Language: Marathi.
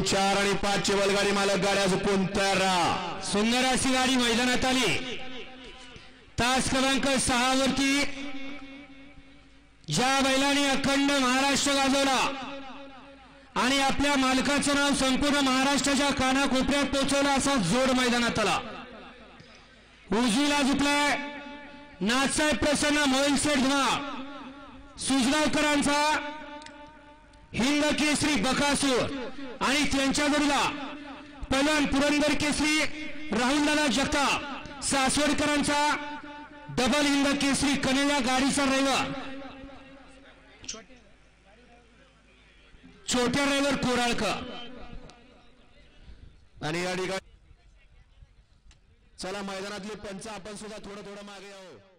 4 आणि 5 ची बैलगाडी मालक गाड्या झुकून तयार राहा। सुंदर अशी गाडी मैदानात आली। तास क्रमांक 6 वरती ज्या बैलाने अखंड महाराष्ट्र गाजवला आणि आपल्या मालकाचं नाव संपूर्ण महाराष्ट्राच्या कानाकोपऱ्यात पोहोचवलं असा जोड मैदानात आला। उजवीला झुकलाय नाथसाहेब प्रसन्न मोहिलसेठ धुमाळ सुजगावकरांचा हिंद केसरी बकासूर आणि त्यांच्या जोडीला पहिलवान पुरंदर केसरी राहुलदादा जगताप सासवडकरांचा डबल हिंद केसरी कन्हैया गाडीचा ड्रायव्हर छोट्या ड्रायव्हर कोराळकर। आणि या ठिकाणी चला मैदानातले पंच आपण सुद्धा थोडं मागे यावं।